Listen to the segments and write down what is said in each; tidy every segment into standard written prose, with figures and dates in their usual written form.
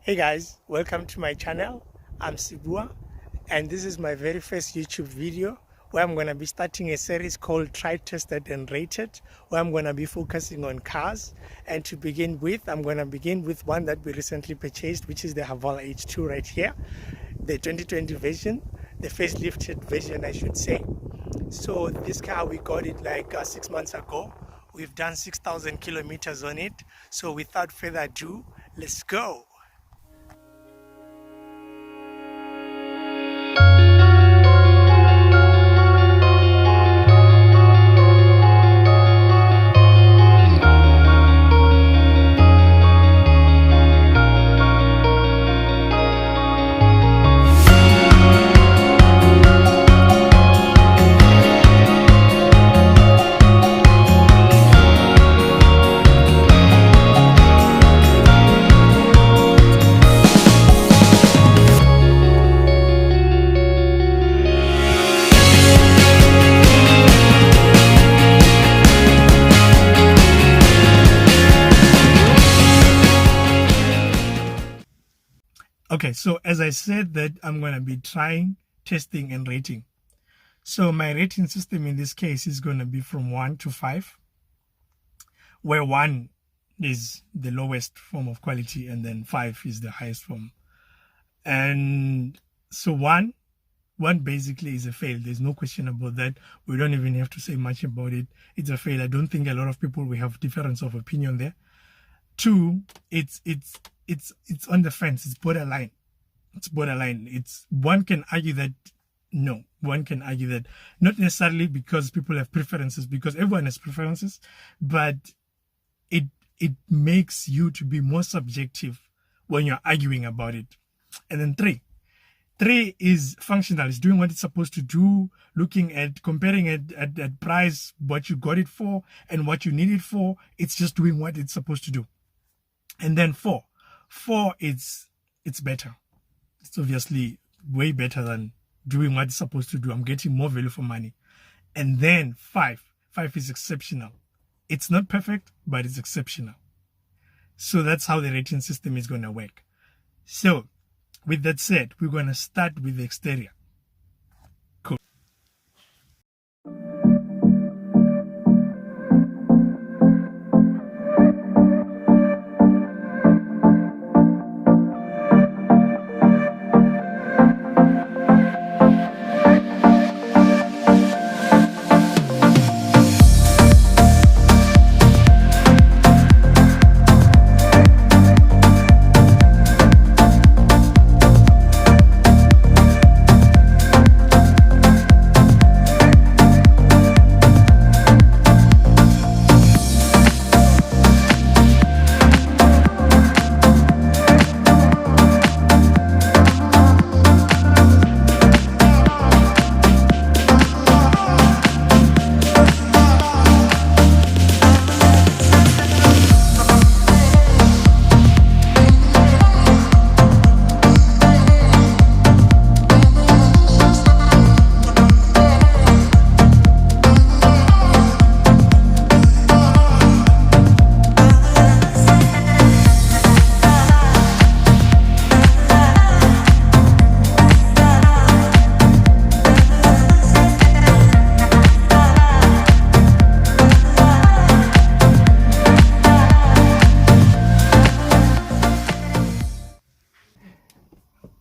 Hey guys, welcome to my channel. I'm Sibua, and this is my very first YouTube video where I'm going to be starting a series called Tried, Tested and Rated, where I'm going to be focusing on cars. And to begin with, I'm going to begin with one that we recently purchased, which is the Haval H2 right here, the 2020 version, the facelifted version I should say. So this car, we got it like 6 months ago. We've done 6,000 kilometers on it. So without further ado, let's go. Okay, so as I said that I'm going to be trying, testing and rating. So my rating system in this case is going to be from 1 to 5, where 1 is the lowest form of quality and then 5 is the highest form. And so 1 basically is a fail. There's no question about that. We don't even have to say much about it. It's a fail. I don't think a lot of people will have difference of opinion there. 2, it's on the fence. It's borderline. It's borderline. One can argue that no. One can argue that not necessarily because people have preferences, because everyone has preferences, but it makes you to be more subjective when you're arguing about it. And then 3 is functional. It's doing what it's supposed to do, looking at, comparing it at price, what you got it for and what you need it for. It's just doing what it's supposed to do. And then 4 it's better. It's obviously way better than doing what it's supposed to do. I'm getting more value for money. And then 5 is exceptional. It's not perfect, but it's exceptional. So that's how the rating system is going to work. So with that said, we're going to start with the exterior. Cool.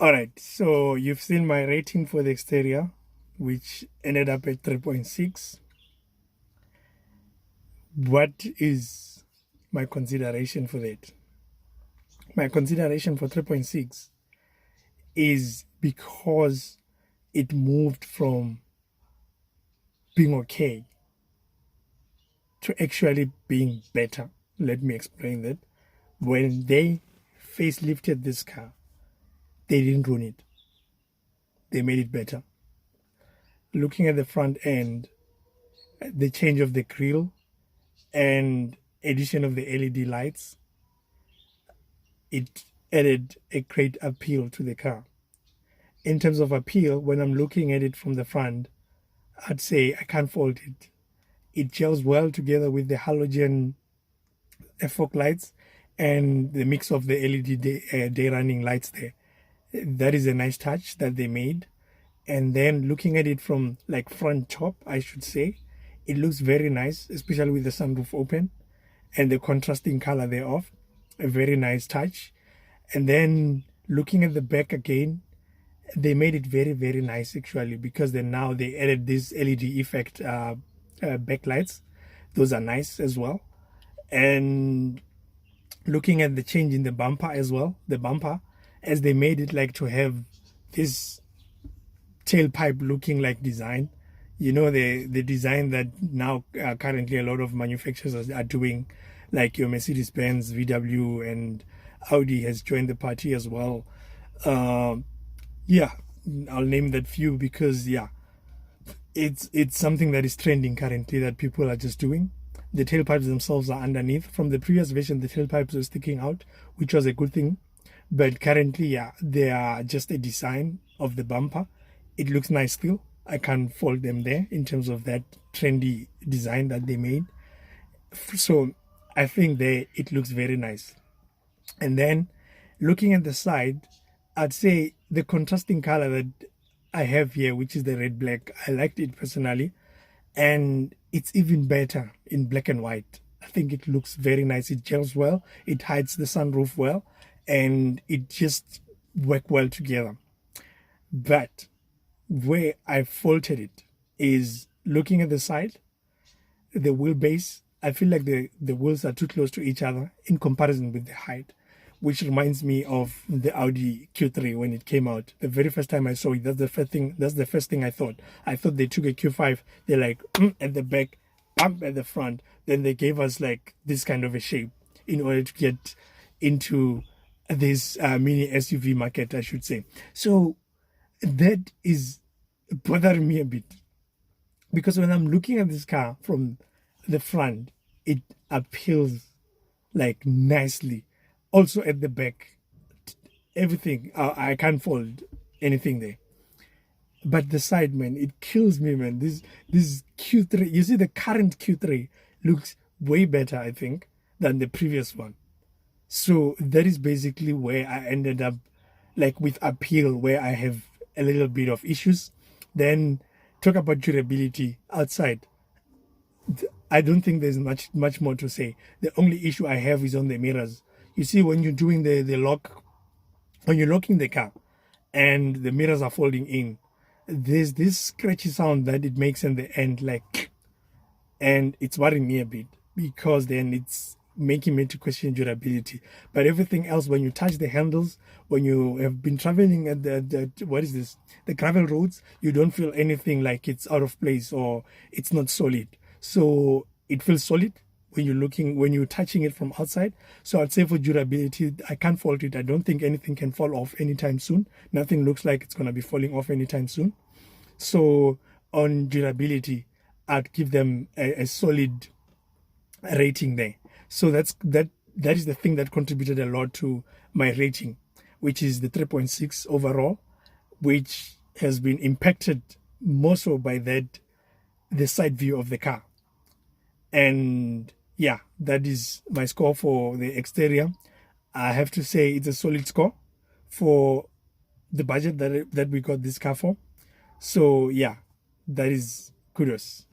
Alright, so you've seen my rating for the exterior, which ended up at 3.6. What is my consideration for that? My consideration for 3.6 is because it moved from being okay to actually being better. Let me explain that. When they facelifted this car, they didn't ruin it. They made it better. Looking at the front end, the change of the grille and addition of the LED lights, it added a great appeal to the car. In terms of appeal, when I'm looking at it from the front, I'd say I can't fault it. It gels well together with the halogen fog lights and the mix of the LED day running lights there. That is a nice touch that they made. And then looking at it from like front top, I should say, it looks very nice, especially with the sunroof open and the contrasting color thereof. A very nice touch. And then looking at the back again, they made it very, very nice actually, because then now they added this LED effect backlights. Those are nice as well. And looking at the change in the bumper as well, the bumper, as they made it like to have this tailpipe looking like design, you know, the design that now currently a lot of manufacturers are doing, like your Mercedes-Benz, VW, and Audi has joined the party as well. Yeah, I'll name that few because yeah, it's something that is trending currently that people are just doing. The tailpipes themselves are underneath. From the previous version, the tailpipes were sticking out, which was a good thing. But currently, yeah, they are just a design of the bumper. It looks nice still. I can't fault them there in terms of that trendy design that they made. So I think there it looks very nice. And then looking at the side, I'd say the contrasting color that I have here, which is the red black, I liked it personally. And it's even better in black and white. I think it looks very nice. It gels well. It hides the sunroof well. And it just work well together. But where I faulted it is looking at the side, the wheelbase. I feel like the wheels are too close to each other in comparison with the height, which reminds me of the Audi Q3 when it came out. The very first time I saw it, that's the first thing I thought. I thought they took a Q5, they're like at the back, bump at the front. Then they gave us like this kind of a shape in order to get into this mini SUV market, I should say. So that is bothering me a bit, because when I'm looking at this car from the front, it appeals like nicely. Also at the back, everything, I can't fold anything there. But the side, man, it kills me, man. This Q3, you see the current Q3 looks way better, I think, than the previous one. So that is basically where I ended up, like with appeal, where I have a little bit of issues. Then talk about durability outside. I don't think there's much more to say. The only issue I have is on the mirrors. You see, when you're doing the lock, when you're locking the car and the mirrors are folding in, there's this scratchy sound that it makes in the end, like, and it's worrying me a bit, because then it's making me to question durability. But everything else, when you touch the handles, when you have been traveling at the gravel roads, you don't feel anything like it's out of place or it's not solid. So it feels solid when you're touching it from outside. So I'd say for durability, I can't fault it. I don't think anything can fall off anytime soon. Nothing looks like it's going to be falling off anytime soon. So on durability, I'd give them a solid rating there. So that is the thing that contributed a lot to my rating, which is the 3.6 overall, which has been impacted more so by the side view of the car. And yeah, that is my score for the exterior. I have to say it's a solid score for the budget that we got this car for. So yeah, that is kudos.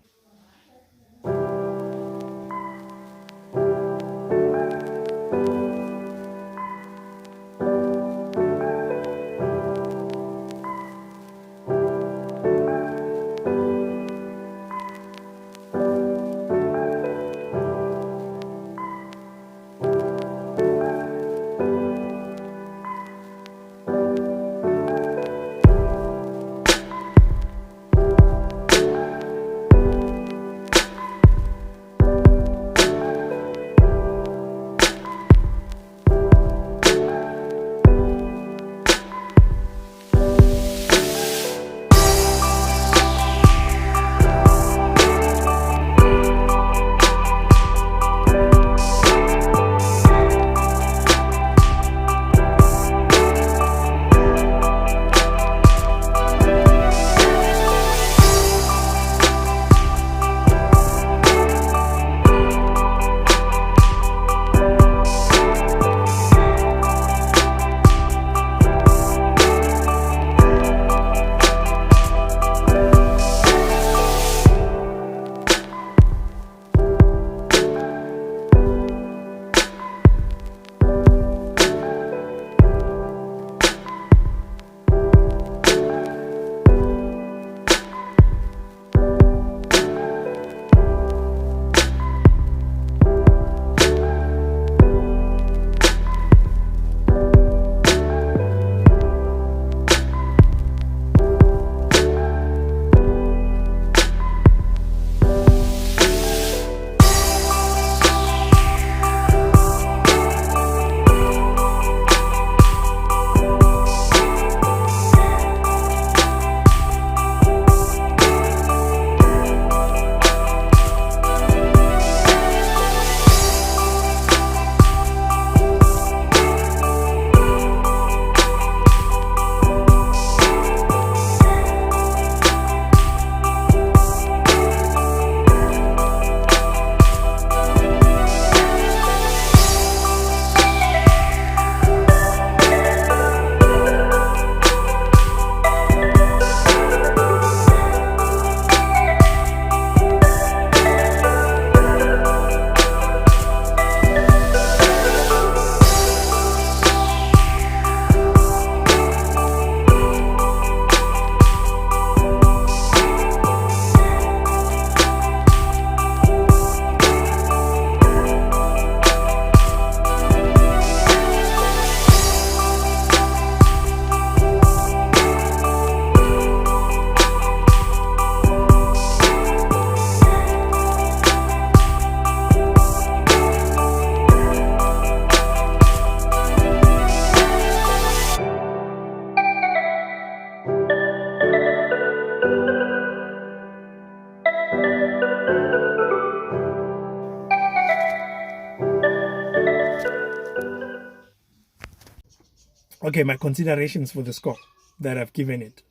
Okay, my considerations for the score that I've given it.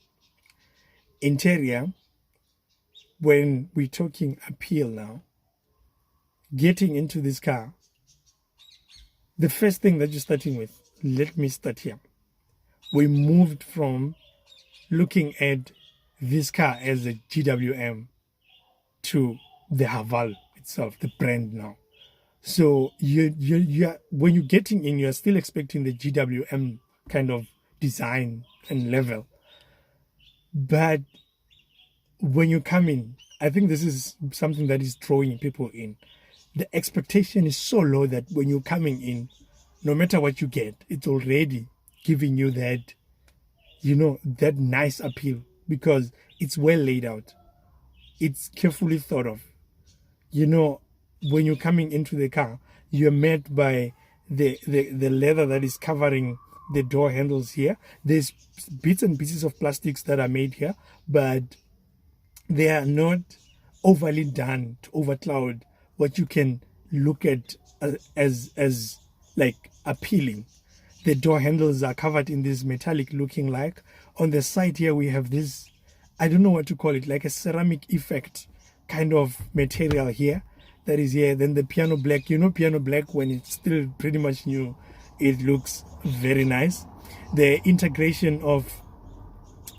Interior, when we're talking appeal now, getting into this car, the first thing that you're starting with, let me start here. We moved from looking at this car as a GWM to the Haval itself, the brand now. So you when you're getting in, you're still expecting the GWM kind of design and level. But when you come in, I think this is something that is drawing people in. The expectation is so low that when you're coming in, no matter what you get, it's already giving you that, that nice appeal because it's well laid out. It's carefully thought of. When you're coming into the car, you're met by the leather that is covering the door handles here. There's bits and pieces of plastics that are made here, but they are not overly done to overcloud what you can look at as like appealing. The door handles are covered in this metallic looking like. On the side here we have this, I don't know what to call it, like a ceramic effect kind of material here that is here. Then the piano black, piano black when it's still pretty much new, it looks very nice. The integration of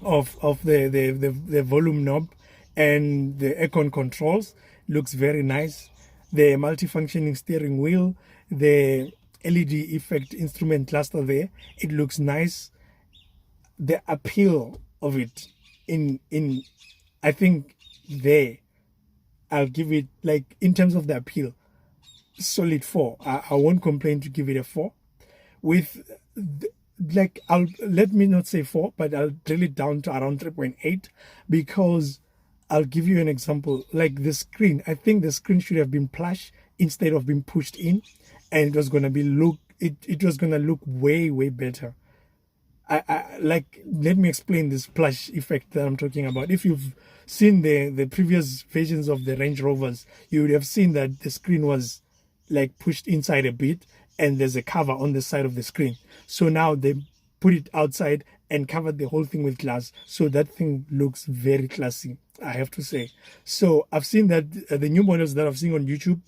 the volume knob and the aircon controls looks very nice. The multifunctioning steering wheel, the LED effect instrument cluster there, it looks nice. The appeal of it in I think there I'll give it, like, in terms of the appeal, solid 4. I won't complain to give it a 4. With I'll let me not say 4, but I'll drill it down to around 3.8 because I'll give you an example. Like the screen, I think the screen should have been plush instead of being pushed in, and it was gonna it was gonna look way better. Let me explain this plush effect that I'm talking about. If you've seen the previous versions of the Range Rovers, you would have seen that the screen was like pushed inside a bit and there's a cover on the side of the screen. So now they put it outside and covered the whole thing with glass. So that thing looks very classy, I have to say. So I've seen that the new models that I've seen on YouTube,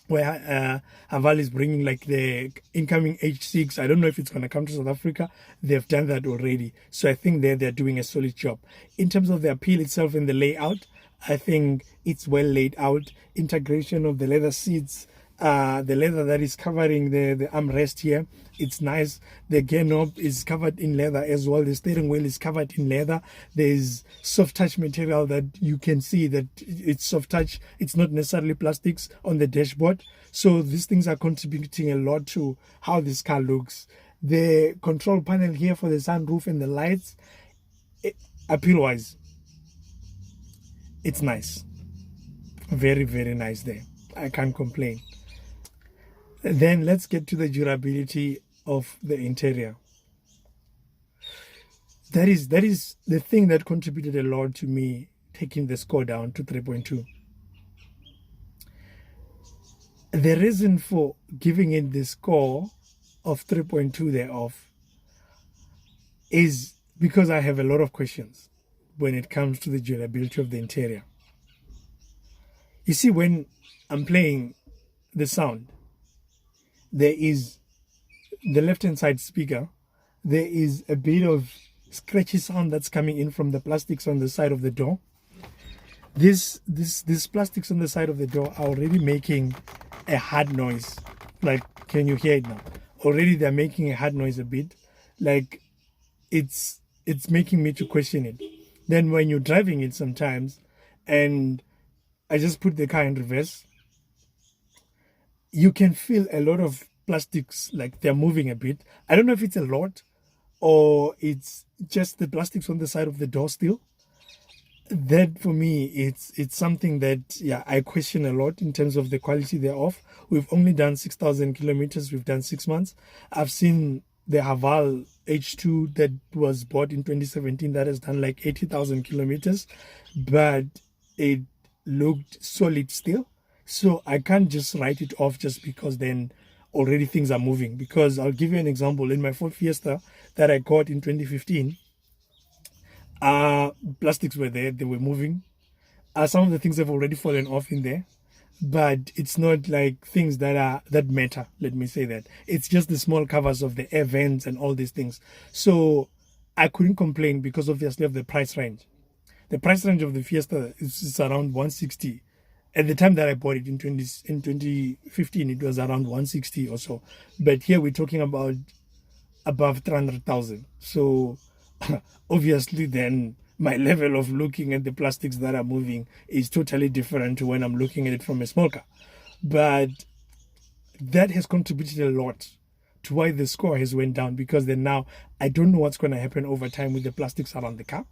where Haval is bringing like the incoming H6. I don't know if it's going to come to South Africa. They've done that already. So I think they're doing a solid job. In terms of the appeal itself and the layout, I think it's well laid out. Integration of the leather seats, the leather that is covering the armrest here, it's nice. The gear knob is covered in leather as well. The steering wheel is covered in leather. There's soft touch material that you can see that it's soft touch. It's not necessarily plastics on the dashboard. So these things are contributing a lot to how this car looks. The control panel here for the sunroof and the lights, appeal-wise, it's nice. Very nice there. I can't complain. Then let's get to the durability of the interior. That is the thing that contributed a lot to me taking the score down to 3.2. The reason for giving it the score of 3.2 thereof is because I have a lot of questions when it comes to the durability of the interior. You see, when I'm playing the sound, there is the left-hand side speaker, there is a bit of scratchy sound that's coming in from the plastics on the side of the door. These plastics on the side of the door are already making a hard noise. Like, can you hear it now? Already they're making a hard noise a bit. Like, it's making me to question it. Then when you're driving it sometimes, and I just put the car in reverse, you can feel a lot of plastics, like they're moving a bit. I don't know if it's a lot or it's just the plastics on the side of the door still. That for me, it's something that, I question a lot in terms of the quality thereof. We've only done 6,000 kilometers. We've done 6 months. I've seen the Haval H2 that was bought in 2017 that has done like 80,000 kilometers, but it looked solid still. So I can't just write it off just because then already things are moving. Because I'll give you an example. In my Ford Fiesta that I got in 2015, plastics were there, they were moving. Some of the things have already fallen off in there, but it's not like things that matter. Let me say that it's just the small covers of the air vents and all these things. So I couldn't complain because obviously of the price range. The price range of the Fiesta is around 160. At the time that I bought it in 2015, it was around 160 or so. But here we're talking about above 300,000. So obviously then my level of looking at the plastics that are moving is totally different to when I'm looking at it from a small car. But that has contributed a lot to why the score has went down, because then now I don't know what's going to happen over time with the plastics around the car.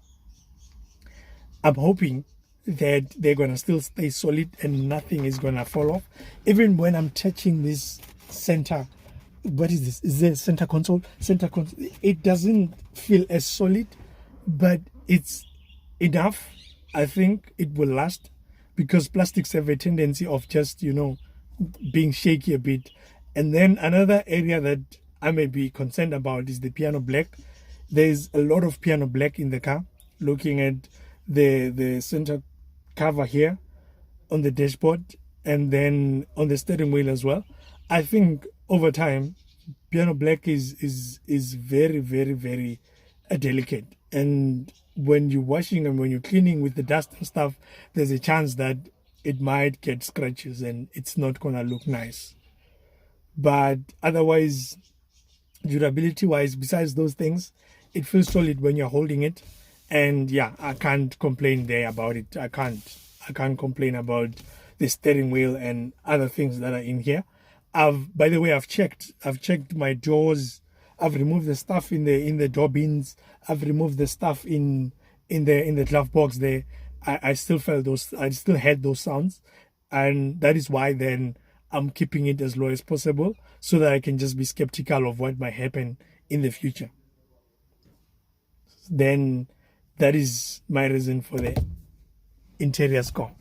I'm hoping that they're going to still stay solid and nothing is going to fall off. Even when I'm touching this center, what is this? Is there center console? Center console. It doesn't feel as solid, but it's enough. I think it will last, because plastics have a tendency of just, being shaky a bit. And then another area that I may be concerned about is the piano black. There's a lot of piano black in the car. Looking at the center cover here on the dashboard and then on the steering wheel as well. I think over time piano black is very, very, very delicate, and when you're washing and when you're cleaning with the dust and stuff, there's a chance that it might get scratches and it's not gonna look nice. But otherwise, durability wise, besides those things, it feels solid when you're holding it. And yeah, I can't complain there about it. I can't complain about the steering wheel and other things that are in here. By the way, I've checked my doors. I've removed the stuff in the door bins. I've removed the stuff in the glove box there. I still felt those. I still had those sounds, and that is why then I'm keeping it as low as possible, so that I can just be skeptical of what might happen in the future. Then that is my reason for the interior score.